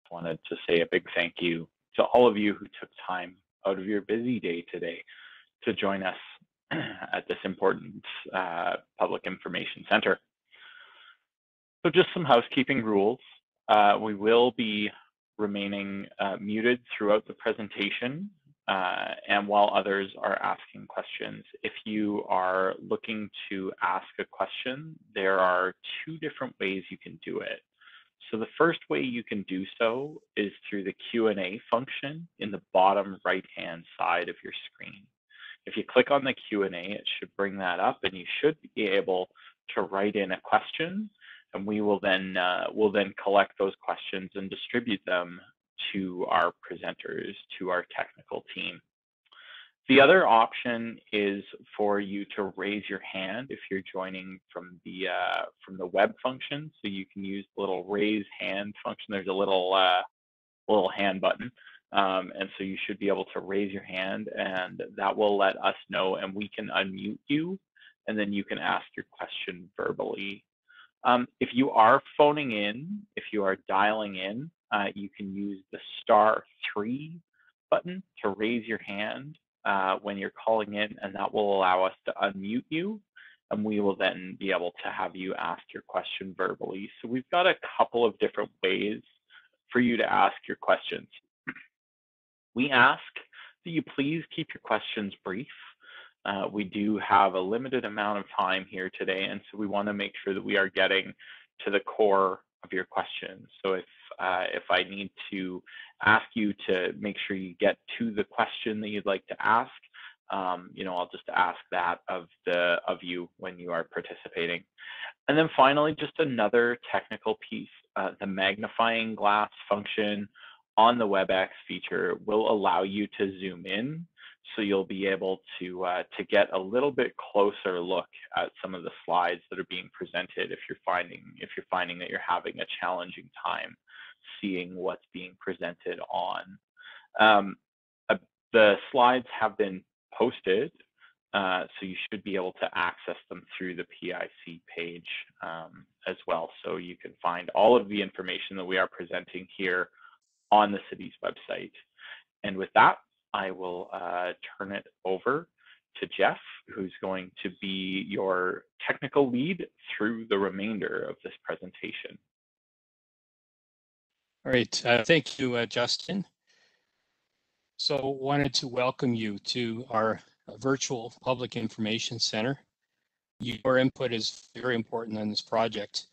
wanted to say a big thank you to all of you who took time out of your busy day today to join us at this important public information center. So just some housekeeping rules. We will be remaining muted throughout the presentation, and while others are asking questions. If you are looking to ask a question, there are two different ways you can do it. So the first way you can do so is through the Q&A function in the bottom right-hand side of your screen. If you click on the Q&A, it should bring that up, and you should be able to write in a question, and we will then collect those questions and distribute them to our presenters, to our technical team. The other option is for you to raise your hand if you're joining from the web function. So you can use the little raise hand function. There's a little hand button, and so you should be able to raise your hand, and that will let us know, and we can unmute you, and then you can ask your question verbally. If you are phoning in, if you are dialing in, you can use the *3 button to raise your hand when you're calling in, and that will allow us to unmute you, and we will then be able to have you ask your question verbally. So we've got a couple of different ways for you to ask your questions. We ask that you please keep your questions brief. We do have a limited amount of time here today, and so we want to make sure that we are getting to the core of your questions. So if I need to ask you to make sure you get to the question that you'd like to ask, I'll just ask that of you when you are participating. And then finally, just another technical piece, the magnifying glass function on the WebEx feature will allow you to zoom in. So you'll be able to get a little bit closer look at some of the slides that are being presented if you're finding that you're having a challenging time seeing what's being presented on. The slides have been posted, so you should be able to access them through the PIC page as well. So you can find all of the information that we are presenting here on the city's website. And with that, I will turn it over to Jeff, who's going to be your technical lead through the remainder of this presentation. All right, thank you, Justin. So wanted to welcome you to our virtual public information center. Your input is very important on this project.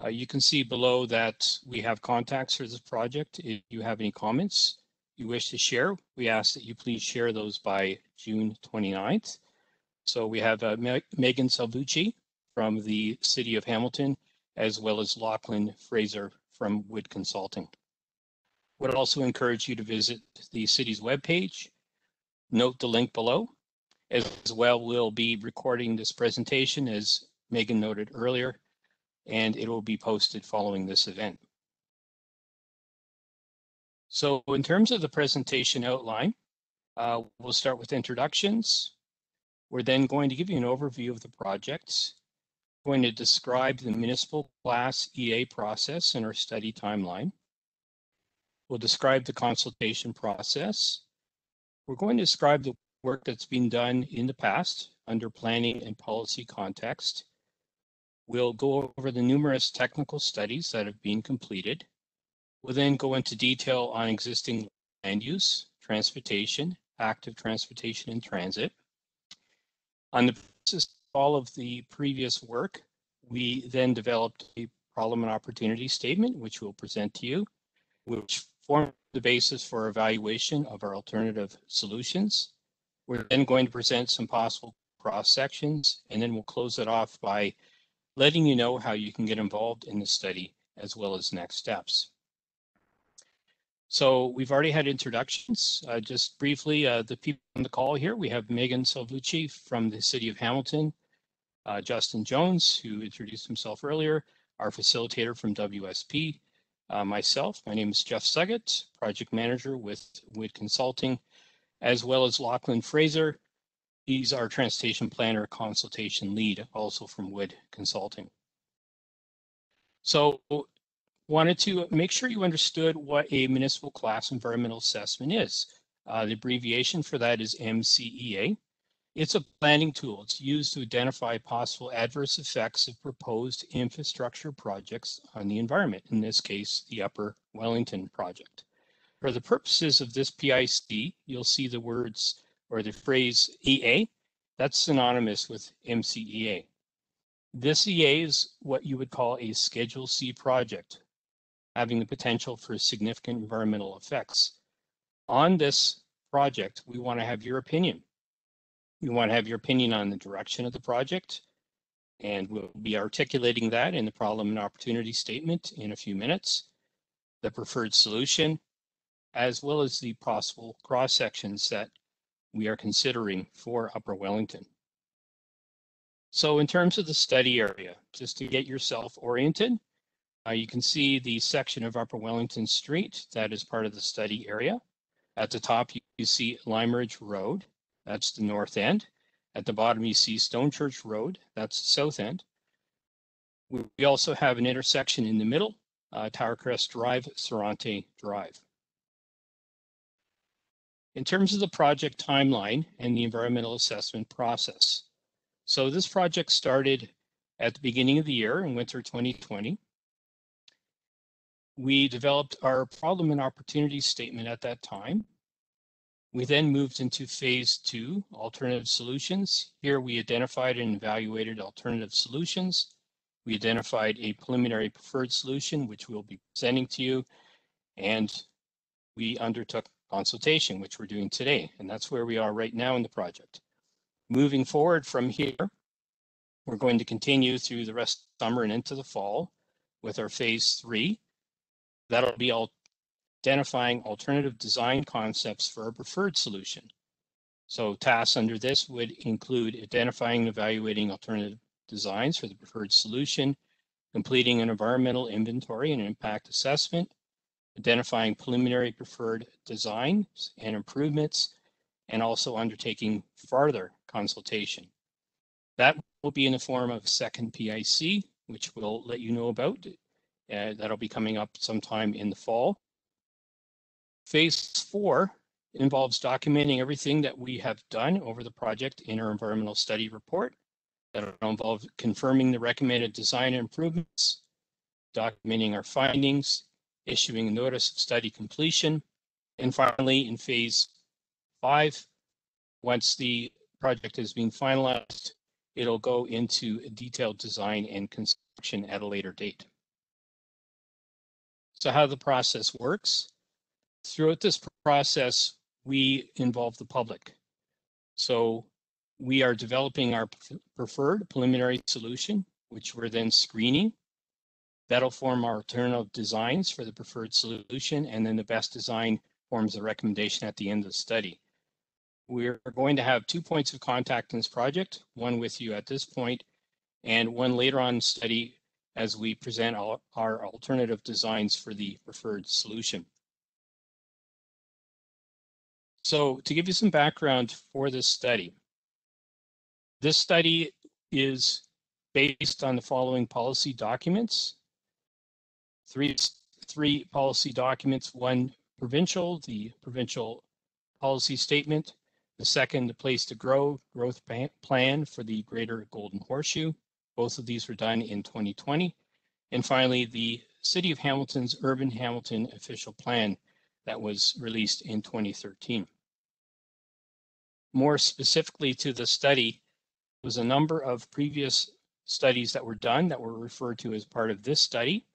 You can see below that we have contacts for this project. If you have any comments you wish to share, we ask that you please share those by June 29th. So we have Megan Salvucci from the City of Hamilton, as well as Lachlan Fraser from Wood Consulting. Would also encourage you to visit the city's webpage, note the link below. As well, we'll be recording this presentation, as Megan noted earlier, and it will be posted following this event. So in terms of the presentation outline, we'll start with introductions. We're then going to give you an overview of the project, going to describe the municipal class EA process and our study timeline. We'll describe the consultation process. We're going to describe the work that's been done in the past under planning and policy context. We'll go over the numerous technical studies that have been completed. We'll then go into detail on existing land use, transportation, active transportation and transit. On the basis of all of the previous work, we then developed a problem and opportunity statement, which we'll present to you, which formed the basis for evaluation of our alternative solutions. We're then going to present some possible cross sections, and then we'll close it off by letting you know how you can get involved in the study as well as next steps. So we've already had introductions. Just briefly, the people on the call here, we have Megan Salvucci from the City of Hamilton, Justin Jones, who introduced himself earlier, our facilitator from WSP, myself, my name is Jeff Suggett, project manager with Wood Consulting, as well as Lachlan Fraser. He's our transportation planner consultation lead, also from Wood Consulting. So wanted to make sure you understood what a municipal class environmental assessment is. The abbreviation for that is MCEA. It's a planning tool. It's used to identify possible adverse effects of proposed infrastructure projects on the environment, in this case, the Upper Wellington project. For the purposes of this PIC, you'll see the words or the phrase EA. That's synonymous with MCEA. This EA is what you would call a Schedule C project, having the potential for significant environmental effects. On this project, we want to have your opinion. We want to have your opinion on the direction of the project, and we'll be articulating that in the problem and opportunity statement in a few minutes, the preferred solution, as well as the possible cross sections that we are considering for Upper Wellington. So in terms of the study area, just to get yourself oriented, you can see the section of Upper Wellington Street that is part of the study area. At the top, you see Lime Ridge Road. That's the north end. At the bottom, you see Stone Church Road. That's the south end. We also have an intersection in the middle, Tower Crest Drive, Sorrente Drive. In terms of the project timeline and the environmental assessment process. So this project started at the beginning of the year in winter 2020. We developed our problem and opportunity statement at that time. We then moved into phase 2, alternative solutions. Here we identified and evaluated alternative solutions. We identified a preliminary preferred solution, which we'll be presenting to you, and we undertook consultation, which we're doing today, and that's where we are right now in the project. Moving forward from here, we're going to continue through the rest of the summer and into the fall with our phase 3. That'll be identifying alternative design concepts for a preferred solution. So tasks under this would include identifying and evaluating alternative designs for the preferred solution, completing an environmental inventory and impact assessment, identifying preliminary preferred designs and improvements, and also undertaking further consultation. That will be in the form of a second PIC, which we'll let you know about. That'll be coming up sometime in the fall. Phase 4 involves documenting everything that we have done over the project in our environmental study report. That'll involve confirming the recommended design improvements, documenting our findings, issuing a notice of study completion, and finally in phase 5, once the project has been finalized, it'll go into a detailed design and construction at a later date. So how the process works. Throughout this process, we involve the public. So we are developing our preferred preliminary solution, which we're then screening. That'll form our alternative designs for the preferred solution, and then the best design forms a recommendation at the end of the study. We're going to have 2 points of contact in this project, one with you at this point, and one later on in the study as we present our alternative designs for the preferred solution. So to give you some background for this study is based on the following policy documents. Three policy documents, one provincial, the provincial policy statement, the second, the place to grow growth plan for the Greater Golden Horseshoe. Both of these were done in 2020. And finally, the City of Hamilton's Urban Hamilton official plan that was released in 2013. More specifically to the study, was a number of previous studies that were done that were referred to as part of this study,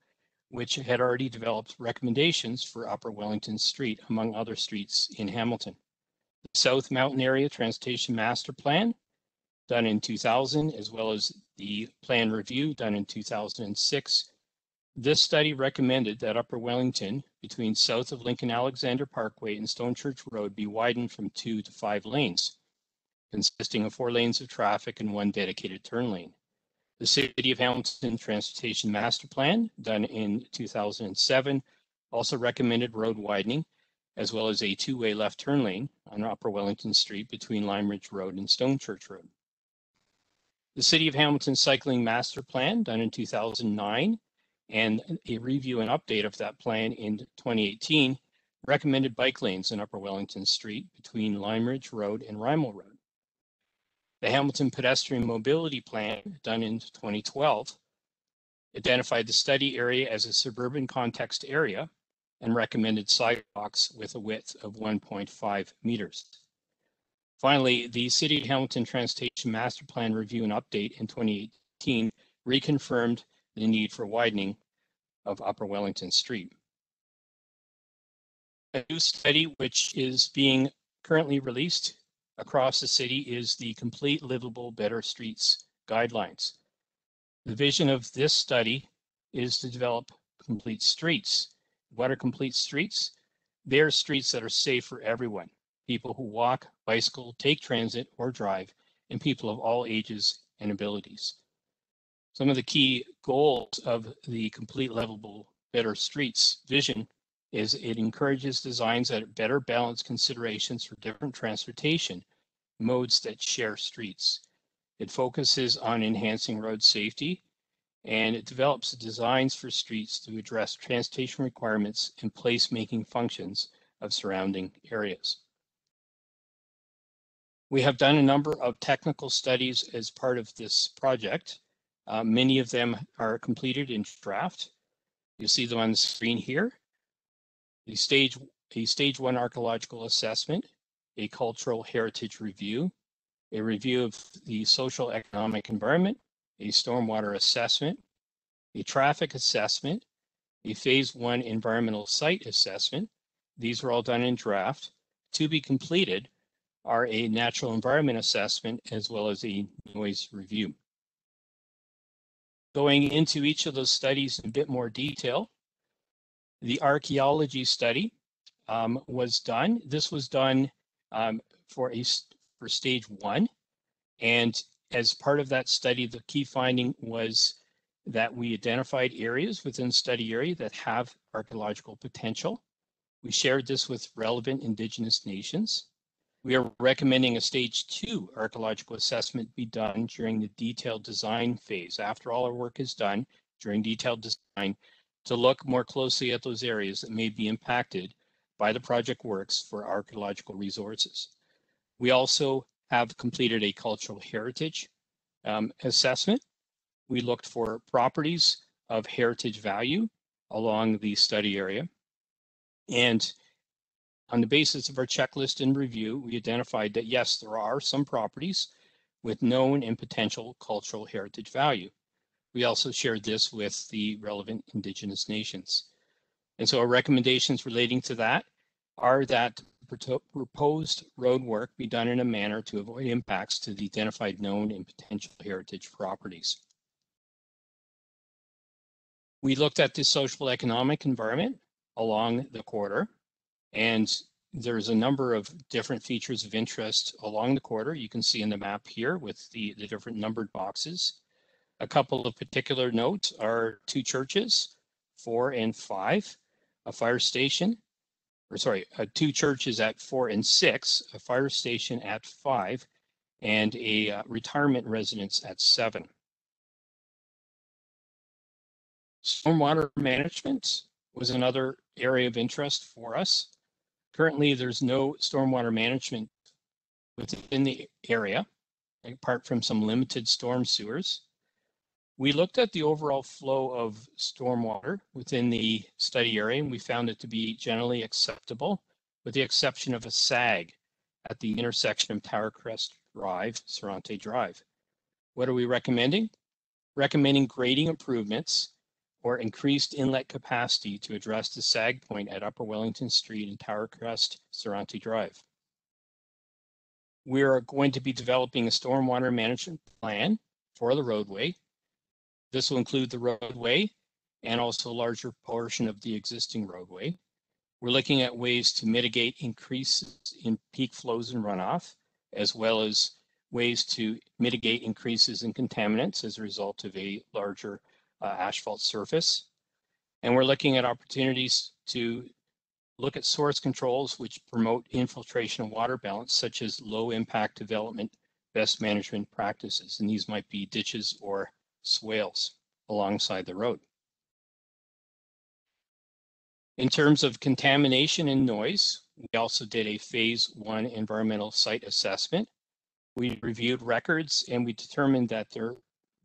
which had already developed recommendations for Upper Wellington Street, among other streets in Hamilton. The South Mountain Area Transportation Master Plan, done in 2000, as well as the Plan Review, done in 2006. This study recommended that Upper Wellington, between south of Lincoln Alexander Parkway and Stone Church Road, be widened from 2 to 5 lanes, consisting of 4 lanes of traffic and 1 dedicated turn lane. The City of Hamilton Transportation Master Plan, done in 2007, also recommended road widening, as well as a 2-way left turn lane on Upper Wellington Street between Lime Ridge Road and Stone Church Road. The City of Hamilton Cycling Master Plan, done in 2009, and a review and update of that plan in 2018 recommended bike lanes in Upper Wellington Street between Lime Ridge Road and Rymel Road. The Hamilton Pedestrian Mobility Plan, done in 2012, identified the study area as a suburban context area and recommended sidewalks with a width of 1.5 meters. Finally, the City of Hamilton Transportation Master Plan Review and Update in 2018 reconfirmed the need for widening of Upper Wellington Street. A new study which is being currently released across the city is the Complete Livable Better Streets Guidelines. The vision of this study is to develop complete streets. What are complete streets? They're streets that are safe for everyone. People who walk, bicycle, take transit, or drive, and people of all ages and abilities. Some of the key goals of the Complete Livable Better Streets vision is it encourages designs that better balance considerations for different transportation modes that share streets. It focuses on enhancing road safety, and it develops designs for streets to address transportation requirements and place-making functions of surrounding areas. We have done a number of technical studies as part of this project. Many of them are completed in draft. You see them on the screen here. A stage 1 archaeological assessment, a cultural heritage review, a review of the social economic environment, a stormwater assessment, a traffic assessment, a phase 1 environmental site assessment. These were all done in draft. To be completed are a natural environment assessment as well as a noise review. Going into each of those studies in a bit more detail, the archaeology study was done. This was done for stage 1, and as part of that study, the key finding was that we identified areas within the study area that have archaeological potential. We shared this with relevant Indigenous nations. We are recommending a stage 2 archaeological assessment be done during the detailed design phase. After all our work is done, during detailed design, to look more closely at those areas that may be impacted by the project works for archaeological resources. We also have completed a cultural heritage assessment. We looked for properties of heritage value along the study area. And on the basis of our checklist and review, we identified that yes, there are some properties with known and potential cultural heritage value. We also shared this with the relevant Indigenous nations. And so our recommendations relating to that are that proposed road work be done in a manner to avoid impacts to the identified known and potential heritage properties. We looked at the social economic environment along the corridor, and there's a number of different features of interest along the corridor. You can see in the map here with the different numbered boxes. A couple of particular notes are 2 churches, 4 and 5, a fire station, 2 churches at 4 and 6, a fire station at 5, and a retirement residence at 7. Stormwater management was another area of interest for us. Currently, there's no stormwater management within the area, apart from some limited storm sewers. We looked at the overall flow of stormwater within the study area, and we found it to be generally acceptable, with the exception of a sag at the intersection of Tower Crest Drive, Sorrente Drive. What are we recommending? Recommending grading improvements or increased inlet capacity to address the sag point at Upper Wellington Street and Tower Crest, Sorrente Drive. We are going to be developing a stormwater management plan for the roadway. This will include the roadway and also a larger portion of the existing roadway. We're looking at ways to mitigate increases in peak flows and runoff, as well as ways to mitigate increases in contaminants as a result of a larger asphalt surface. And we're looking at opportunities to look at source controls which promote infiltration and water balance, such as low impact development best management practices. And these might be ditches or swales alongside the road. In terms of contamination and noise, we also did a phase 1 environmental site assessment. We reviewed records and we determined that there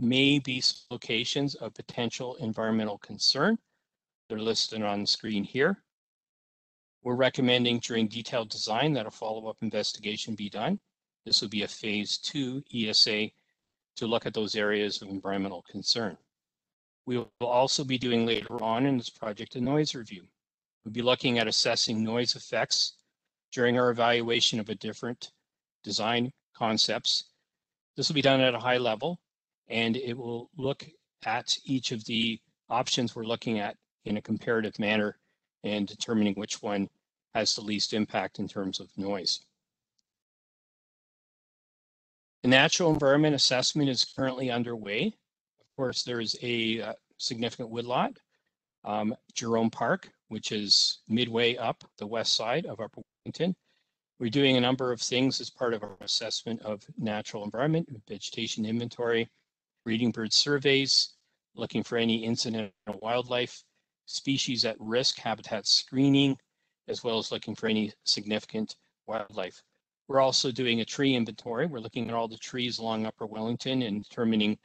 may be locations of potential environmental concern. They're listed on the screen here. We're recommending during detailed design that a follow-up investigation be done. This will be a phase 2 ESA to look at those areas of environmental concern. We will also be doing later on in this project a noise review. We'll be looking at assessing noise effects during our evaluation of a different design concepts. This will be done at a high level, and it will look at each of the options we're looking at in a comparative manner and determining which one has the least impact in terms of noise. The natural environment assessment is currently underway. Of course, there is a significant woodlot, Jerome Park, which is midway up the west side of Upper Wellington. We're doing a number of things as part of our assessment of natural environment, vegetation inventory, breeding bird surveys, looking for any incidental wildlife, species at risk, habitat screening, as well as looking for any significant wildlife. We're also doing a tree inventory. We're looking at all the trees along Upper Wellington and determining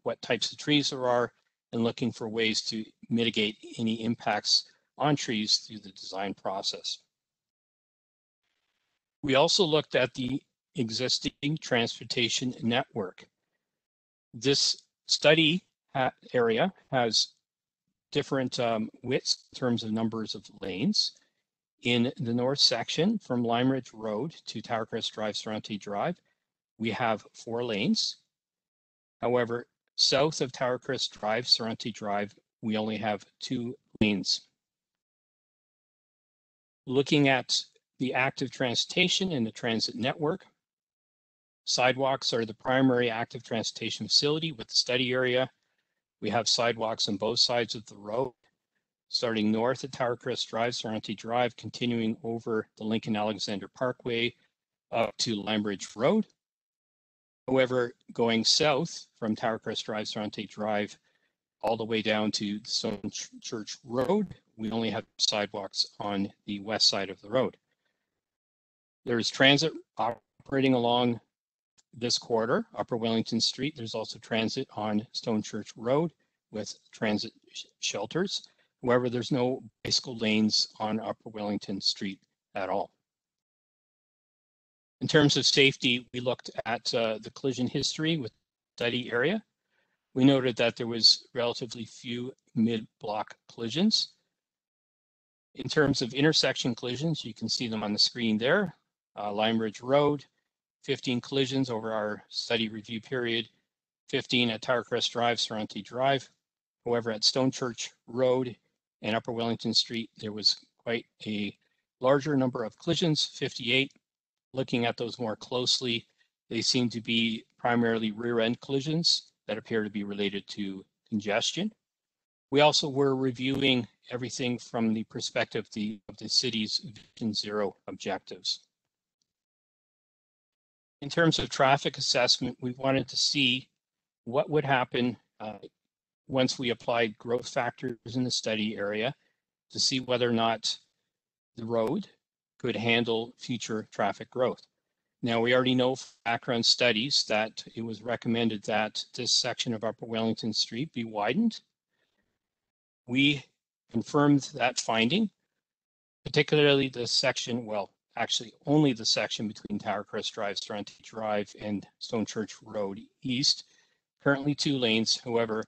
what types of trees there are and looking for ways to mitigate any impacts on trees through the design process. We also looked at the existing transportation network. This study area has different widths in terms of numbers of lanes. In the north section from Lime Ridge Road to Towercrest Drive, Sorrento Drive, we have 4 lanes. However, south of Towercrest Drive, Sorrento Drive, we only have 2 lanes. Looking at the active transportation and the transit network, sidewalks are the primary active transportation facility with the study area. We have sidewalks on both sides of the road, starting north at Towercrest Drive, Sorrento Drive, continuing over the Lincoln Alexander Parkway up to Lime Ridge Road. However, going south from Towercrest Drive, Sorrento Drive, all the way down to Stone Church Road, we only have sidewalks on the west side of the road. There's transit operating along this corridor, Upper Wellington Street. There's also transit on Stone Church Road with transit shelters. However, there's no bicycle lanes on Upper Wellington Street at all. In terms of safety, we looked at the collision history with the study area. We noted that there was relatively few mid-block collisions. In terms of intersection collisions, you can see them on the screen there. Lime Ridge Road, 15 collisions over our study review period, 15 at Towercrest Drive, Sorrento Drive. However, at Stone Church Road and Upper Wellington Street, there was quite a larger number of collisions, 58. Looking at those more closely, they seem to be primarily rear-end collisions that appear to be related to congestion. We also were reviewing everything from the perspective of the city's Vision Zero objectives. In terms of traffic assessment, we wanted to see what would happen once we applied growth factors in the study area to see whether or not the road could handle future traffic growth. Now, we already know from background studies that it was recommended that this section of Upper Wellington Street be widened. We confirmed that finding, particularly the section, well, actually only the section between Towercrest Drive, Sorrento Drive, and Stone Church Road East. Currently 2 lanes. However,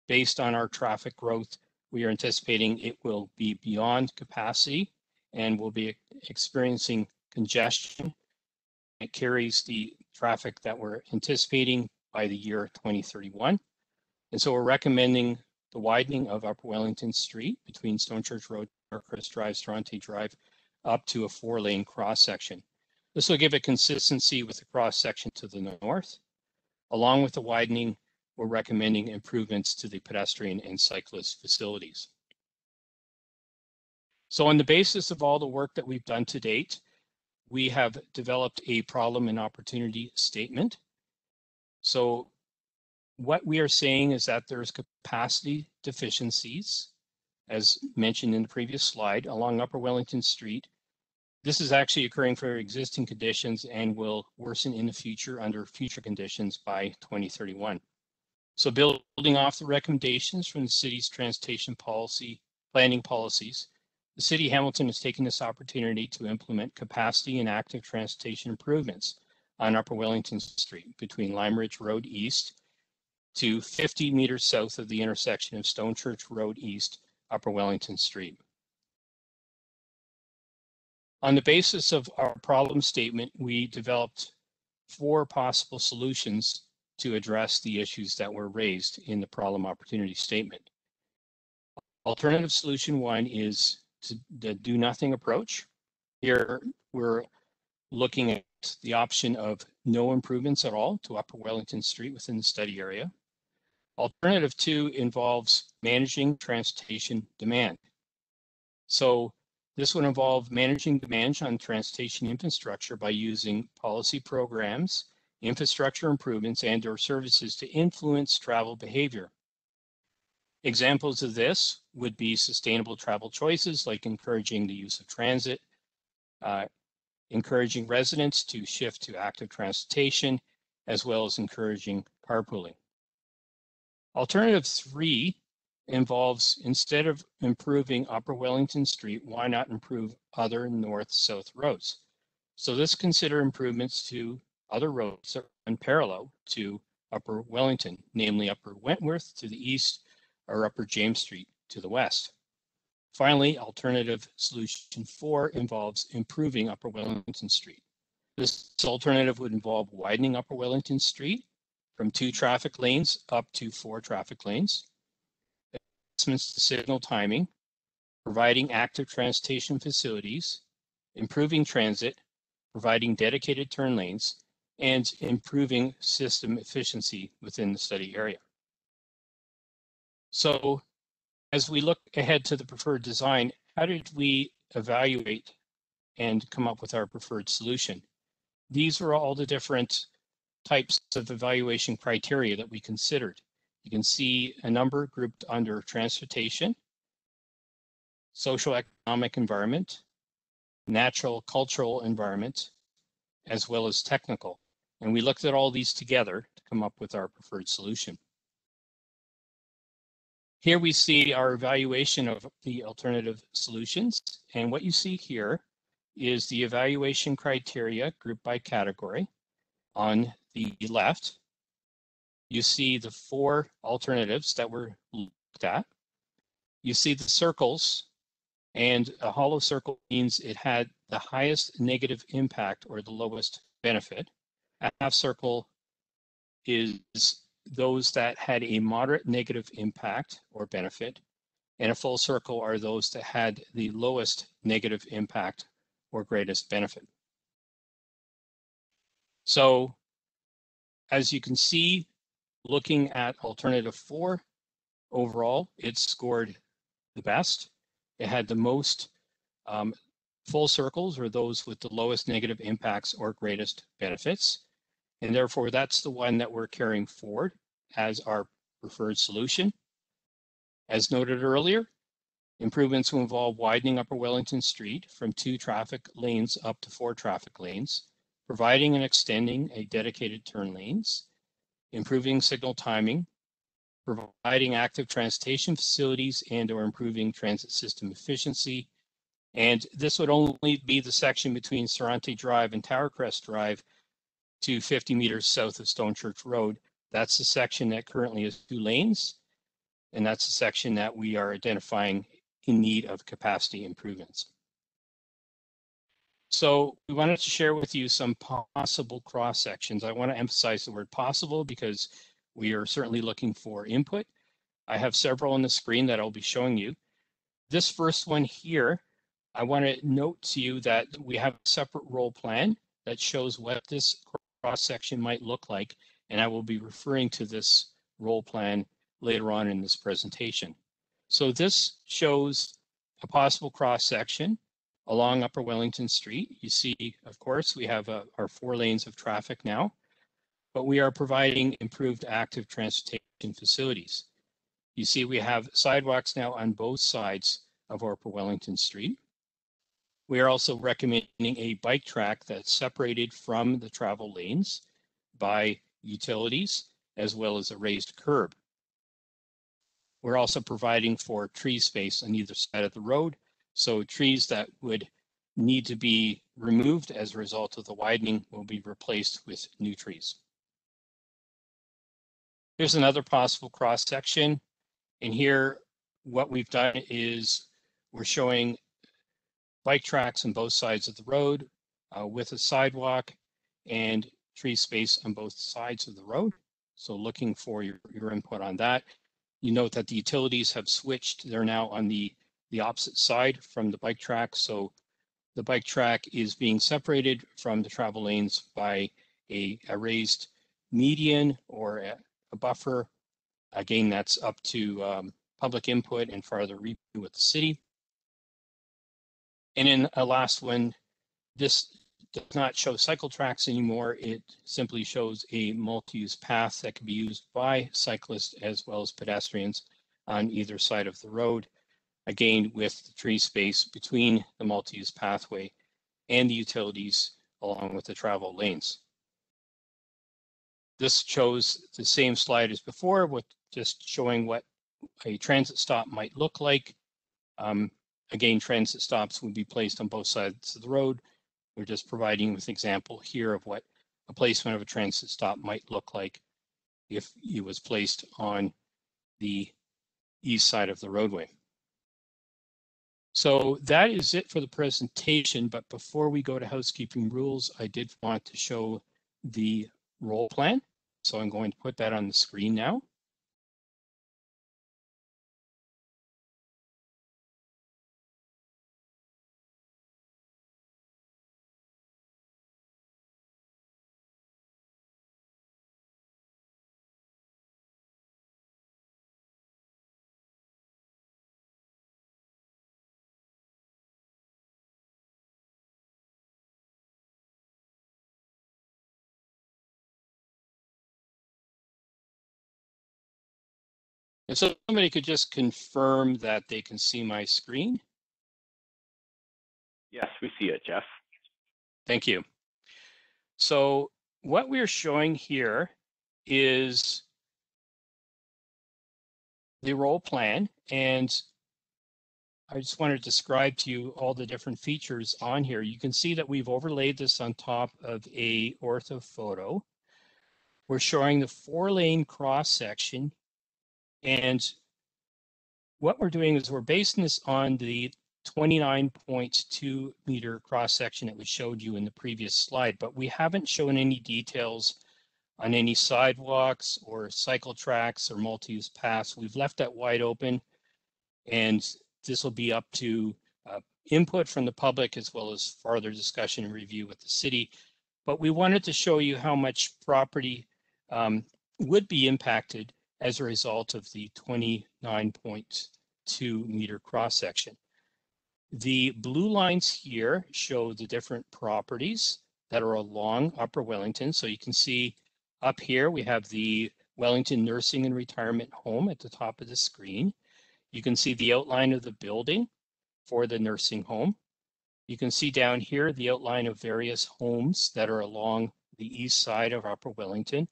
based on our traffic growth, we are anticipating it will be beyond capacity and will be experiencing congestion. It carries the traffic that we're anticipating by the year 2031. And so we're recommending the widening of Upper Wellington Street between Stone Church Road, Towercrest Drive, Sorrento Drive, up to a 4-lane cross section. This will give it consistency with the cross section to the north. Along with the widening, we're recommending improvements to the pedestrian and cyclist facilities. So on the basis of all the work that we've done to date, we have developed a problem and opportunity statement. So what we are saying is that there's capacity deficiencies as mentioned in the previous slide, along Upper Wellington Street. This is actually occurring for existing conditions and will worsen in the future under future conditions by 2031. So building off the recommendations from the city's transportation planning policies, the City of Hamilton is taking this opportunity to implement capacity and active transportation improvements on Upper Wellington Street between Lime Ridge Road East to 50 meters south of the intersection of Stonechurch Road East, Upper Wellington Street. On the basis of our problem statement, we developed 4 possible solutions to address the issues that were raised in the problem opportunity statement. Alternative solution 1 is the do nothing approach. Here we're looking at the option of no improvements at all to Upper Wellington Street within the study area. Alternative 2 involves managing transportation demand. So this would involve managing demand on transportation infrastructure by using policy programs, infrastructure improvements, and/or services to influence travel behavior. Examples of this would be sustainable travel choices like encouraging the use of transit, encouraging residents to shift to active transportation, as well as encouraging carpooling. Alternative 3 involves, instead of improving Upper Wellington Street, why not improve other north-south roads? So this consider improvements to other roads that run parallel to Upper Wellington, namely Upper Wentworth to the east or Upper James Street to the west. Finally, alternative solution 4 involves improving Upper Wellington Street. This alternative would involve widening Upper Wellington Street from 2 traffic lanes up to 4 traffic lanes, adjustments to signal timing, providing active transportation facilities, improving transit, providing dedicated turn lanes, and improving system efficiency within the study area. So as we look ahead to the preferred design, how did we evaluate and come up with our preferred solution? These were all the different types of evaluation criteria that we considered. You can see a number grouped under transportation, social economic environment, natural cultural environment, as well as technical. And we looked at all these together to come up with our preferred solution. Here we see our evaluation of the alternative solutions. And what you see here is the evaluation criteria grouped by category. On the left, you see the 4 alternatives that were looked at. You see the circles, and a hollow circle means it had the highest negative impact or the lowest benefit. A half circle is those that had a moderate negative impact or benefit, and a full circle are those that had the lowest negative impact or greatest benefit. So as you can see, looking at alternative 4, overall, it scored the best. It had the most full circles, or those with the lowest negative impacts or greatest benefits. And therefore, that's the one that we're carrying forward as our preferred solution. As noted earlier, improvements will involve widening Upper Wellington Street from 2 traffic lanes up to 4 traffic lanes, providing and extending a dedicated turn lanes, improving signal timing, providing active transportation facilities and/or improving transit system efficiency. And this would only be the section between Sorrente Drive and Towercrest Drive to 50 meters south of Stonechurch Road. That's the section that currently has 2 lanes, and that's the section that we are identifying in need of capacity improvements. So we wanted to share with you some possible cross sections. I want to emphasize the word possible because we are certainly looking for input. I have several on the screen that I'll be showing you. This first one here, I want to note to you that we have a separate role plan that shows what this cross section might look like, and I will be referring to this role plan later on in this presentation. So this shows a possible cross section along Upper Wellington Street. You see, of course, we have our 4 lanes of traffic now, but we are providing improved active transportation facilities. You see we have sidewalks now on both sides of Upper Wellington Street. We are also recommending a bike track that's separated from the travel lanes by utilities as well as a raised curb. We're also providing for tree space on either side of the road, so trees that would need to be removed as a result of the widening will be replaced with new trees. Here's another possible cross section, and here what we've done is we're showing bike tracks on both sides of the road with a sidewalk and tree space on both sides of the road. So looking for your input on that. You note that the utilities have switched. They're now on the opposite side from the bike track. So the bike track is being separated from the travel lanes by a raised median or a buffer. Again, that's up to public input and further review with the city. And in a last one, this does not show cycle tracks anymore. It simply shows a multi-use path that can be used by cyclists as well as pedestrians on either side of the road. Again, with the tree space between the multi-use pathway and the utilities along with the travel lanes. This shows the same slide as before, with just showing what a transit stop might look like. Again, transit stops would be placed on both sides of the road. We're just providing with an example here of what a placement of a transit stop might look like if it was placed on the east side of the roadway. So that is it for the presentation, but before we go to housekeeping rules, I did want to show the role plan. So I'm going to put that on the screen now. And so somebody could just confirm that they can see my screen. Yes, we see it, Jeff. Thank you. So what we're showing here is the role plan, and I just want to describe to you all the different features on here. You can see that we've overlaid this on top of a ortho photo. We're showing the 4-lane cross section, and what we're doing is we're basing this on the 29.2 meter cross section that we showed you in the previous slide, but we haven't shown any details on any sidewalks or cycle tracks or multi-use paths. We've left that wide open, and this will be up to input from the public as well as further discussion and review with the city. But we wanted to show you how much property would be impacted as a result of the 29.2 meter cross section. The blue lines here show the different properties that are along Upper Wellington. So you can see up here we have the Wellington Nursing and Retirement Home at the top of the screen. You can see the outline of the building for the nursing home. You can see down here the outline of various homes that are along the east side of Upper Wellington.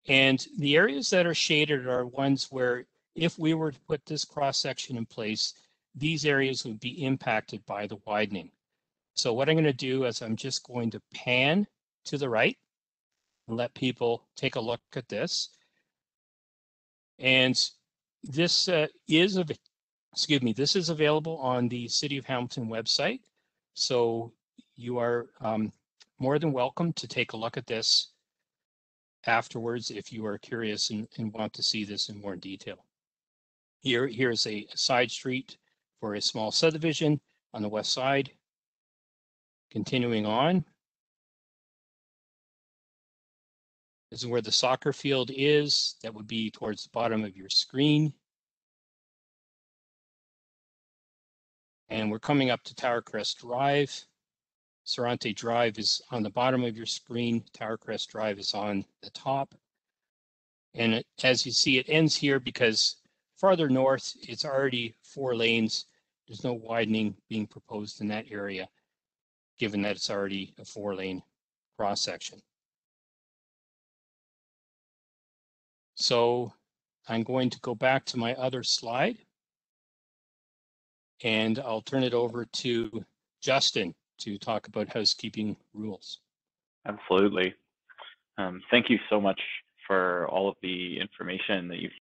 And the areas that are shaded are ones where if we were to put this cross section in place, these areas would be impacted by the widening. So what I'm going to do is I'm just going to pan to the right and let people take a look at this. And this is available on the City of Hamilton website. So you are more than welcome to take a look at this afterwards if you are curious and want to see this in more detail. Here's a side street for a small subdivision on the west side. Continuing on. This is where the soccer field is. That would be towards the bottom of your screen. And we're coming up to Tower Crest Drive. Sorrente Drive is on the bottom of your screen. Tower Crest Drive is on the top. And as you see, it ends here because Farther north, it's already 4 lanes. There's no widening being proposed in that area, given that it's already a 4-lane cross section. So I'm going to go back to my other slide, and I'll turn it over to Justin to talk about housekeeping rules. Absolutely. Thank you so much for all of the information that you've